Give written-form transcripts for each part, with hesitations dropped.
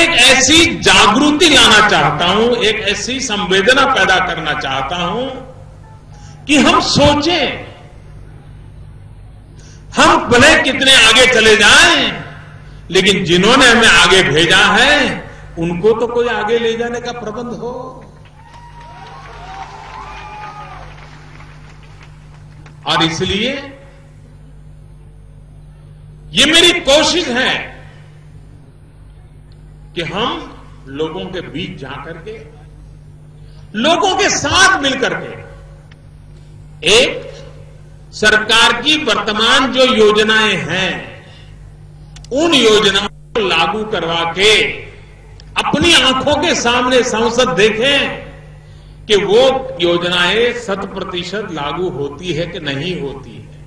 एक ऐसी जागृति लाना चाहता हूं, एक ऐसी संवेदना पैदा करना चाहता हूं कि हम सोचें, हम भले कितने आगे चले जाएं, लेकिन जिन्होंने हमें आगे भेजा है उनको तो कोई आगे ले जाने का प्रबंध हो। और इसलिए ये मेरी कोशिश है कि हम लोगों के बीच जाकर के, लोगों के साथ मिलकर के एक सरकार की वर्तमान जो योजनाएं हैं उन योजनाओं को लागू करवा के अपनी आंखों के सामने संसद देखें कि वो योजनाएं 100% लागू होती है कि नहीं होती है,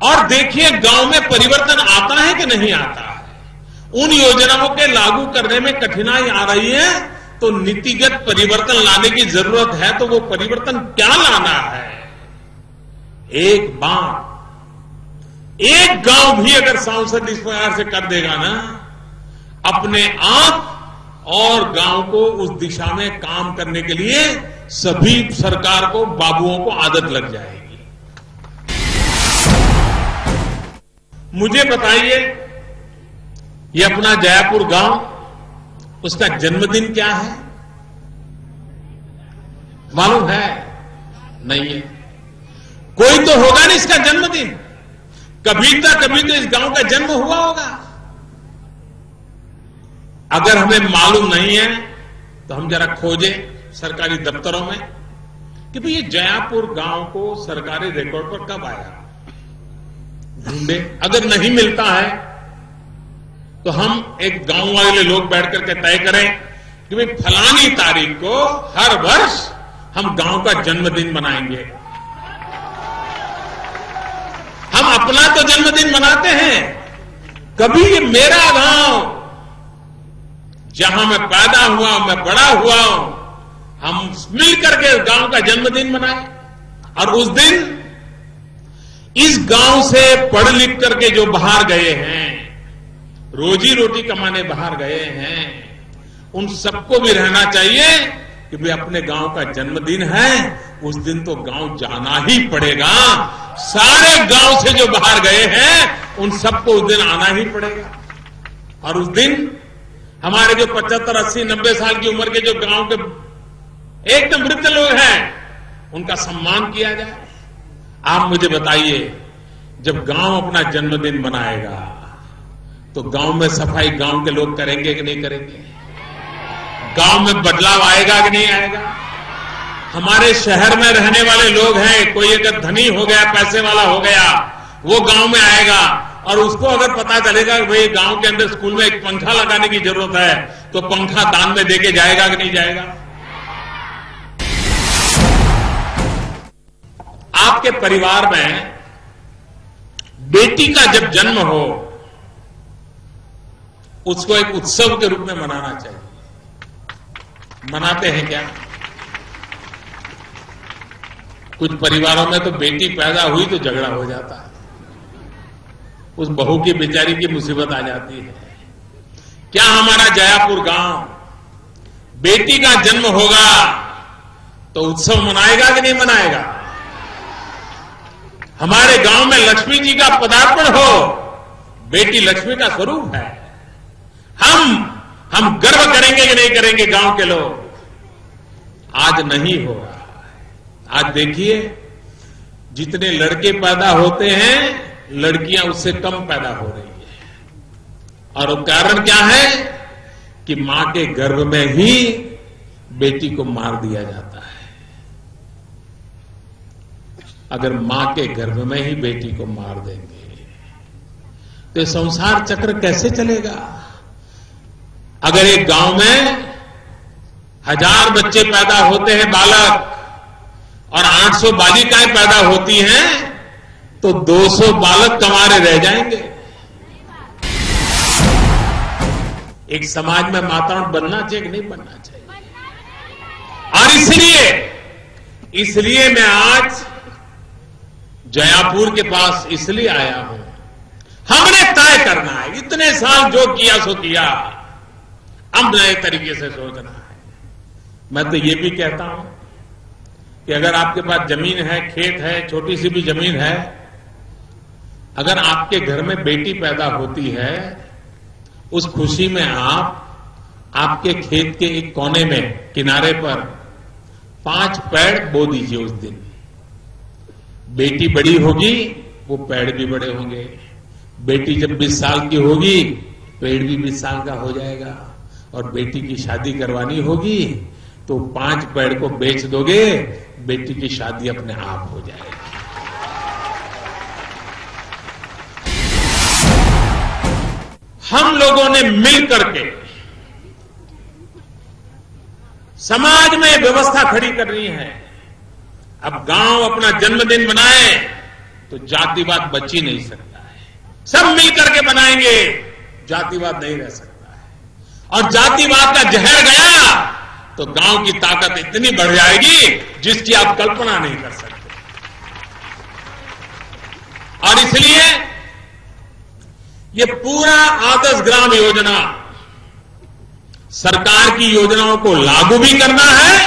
और देखिए गांव में परिवर्तन आता है कि नहीं आता है। उन योजनाओं के लागू करने में कठिनाई आ रही है तो नीतिगत परिवर्तन लाने की जरूरत है, तो वो परिवर्तन क्या लाना है। एक बात, एक गांव भी अगर सांसद इस प्रकार से कर देगा ना, अपने आप और गांव को उस दिशा में काम करने के लिए सभी सरकार को, बाबुओं को आदत लग जाएगी। मुझे बताइए, ये अपना जयापुर गांव, उसका जन्मदिन क्या है मालूम है? नहीं है। कोई तो होगा नहीं इसका जन्मदिन, कभी तो इस गांव का जन्म हुआ होगा। अगर हमें मालूम नहीं है तो हम जरा खोजें सरकारी दफ्तरों में कि भाई ये जयापुर गांव को सरकारी रिकॉर्ड पर कब आया, ढूंढे। अगर नहीं मिलता है तो हम एक गांव वाले लोग बैठ करके तय करें कि भाई फलानी तारीख को हर वर्ष हम गांव का जन्मदिन मनाएंगे। हम अपना तो जन्मदिन मनाते हैं, कभी ये मेरा गांव जहां मैं पैदा हुआ, मैं बड़ा हुआ हूं, हम मिलकर के गांव का जन्मदिन मनाएं। और उस दिन इस गांव से पढ़ लिख करके जो बाहर गए हैं, रोजी रोटी कमाने बाहर गए हैं, उन सबको भी रहना चाहिए कि भाई अपने गांव का जन्मदिन है, उस दिन तो गांव जाना ही पड़ेगा। सारे गांव से जो बाहर गए हैं उन सबको उस दिन आना ही पड़ेगा। और उस दिन हमारे जो 75, 80, 90 साल की उम्र के जो गांव के एकदम वृद्ध लोग हैं उनका सम्मान किया जाए। आप मुझे बताइए, जब गांव अपना जन्मदिन मनाएगा तो गांव में सफाई गांव के लोग करेंगे कि नहीं करेंगे? गांव में बदलाव आएगा कि नहीं आएगा? हमारे शहर में रहने वाले लोग हैं, कोई अगर धनी हो गया, पैसे वाला हो गया, वो गांव में आएगा और उसको अगर पता चलेगा कि भाई गांव के अंदर स्कूल में एक पंखा लगाने की जरूरत है तो पंखा दान में देके जाएगा कि नहीं जाएगा? आपके परिवार में बेटी का जब जन्म हो उसको एक उत्सव के रूप में मनाना चाहिए। मनाते हैं क्या? कुछ परिवारों में तो बेटी पैदा हुई तो झगड़ा हो जाता है, उस बहू की बेचारी की मुसीबत आ जाती है। क्या हमारा जयापुर गांव बेटी का जन्म होगा तो उत्सव मनाएगा कि नहीं मनाएगा? हमारे गांव में लक्ष्मी जी का पदार्पण हो, बेटी लक्ष्मी का स्वरूप है, हम गर्व करेंगे कि नहीं करेंगे गांव के लोग? आज नहीं हो रहा है। आज देखिए, जितने लड़के पैदा होते हैं लड़कियां उससे कम पैदा हो रही है। और वो कारण क्या है कि मां के गर्भ में ही बेटी को मार दिया जाता है। अगर मां के गर्भ में ही बेटी को मार देंगे तो ये संसार चक्र कैसे चलेगा? अगर एक गांव में 1000 बच्चे पैदा होते हैं बालक और 800 बालिकाएं पैदा होती हैं तो 200 बालक कमारे रह जाएंगे। एक समाज में माताओं बनना चाहिए कि नहीं बनना चाहिए? और इसलिए मैं आज जयापुर के पास इसलिए आया हूं, हमने तय करना है, इतने साल जो किया सो किया, अब नए तरीके से सोचना है। मैं तो ये भी कहता हूं कि अगर आपके पास जमीन है, खेत है, छोटी सी भी जमीन है, अगर आपके घर में बेटी पैदा होती है, उस खुशी में आप आपके खेत के एक कोने में, किनारे पर 5 पेड़ बो दीजिए उस दिन। बेटी बड़ी होगी, वो पेड़ भी बड़े होंगे। बेटी जब 20 साल की होगी, पेड़ भी 20 साल का हो जाएगा। और बेटी की शादी करवानी होगी तो 5 पेड़ को बेच दोगे, बेटी की शादी अपने आप हो जाएगी। हम लोगों ने मिल करके समाज में व्यवस्था खड़ी करनी है। अब गांव अपना जन्मदिन मनाए तो जातिवाद बच ही नहीं सकता है। सब मिल करके बनाएंगे, जातिवाद नहीं रह सकता है। और जातिवाद का जहर गया तो गांव की ताकत इतनी बढ़ जाएगी जिसकी आप कल्पना नहीं कर सकते। और इसलिए ये पूरा आदर्श ग्राम योजना, सरकार की योजनाओं को लागू भी करना है,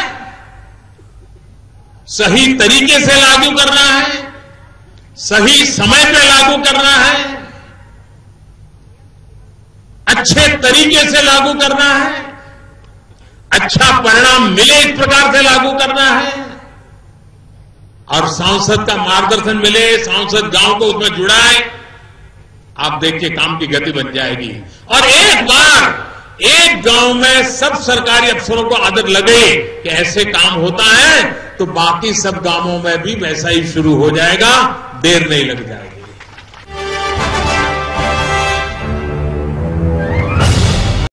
सही तरीके से लागू करना है, सही समय पे लागू करना है, अच्छे तरीके से लागू करना है, अच्छा परिणाम मिले इस प्रकार से लागू करना है, और सांसद का मार्गदर्शन मिले, सांसद गांव को उसमें जुड़ाए। आप देखिए काम की गति बन जाएगी। और एक बार एक गांव में सब सरकारी अफसरों को आदत लगे कि ऐसे काम होता है, तो बाकी सब गांवों में भी वैसा ही शुरू हो जाएगा, देर नहीं लग जाएगी।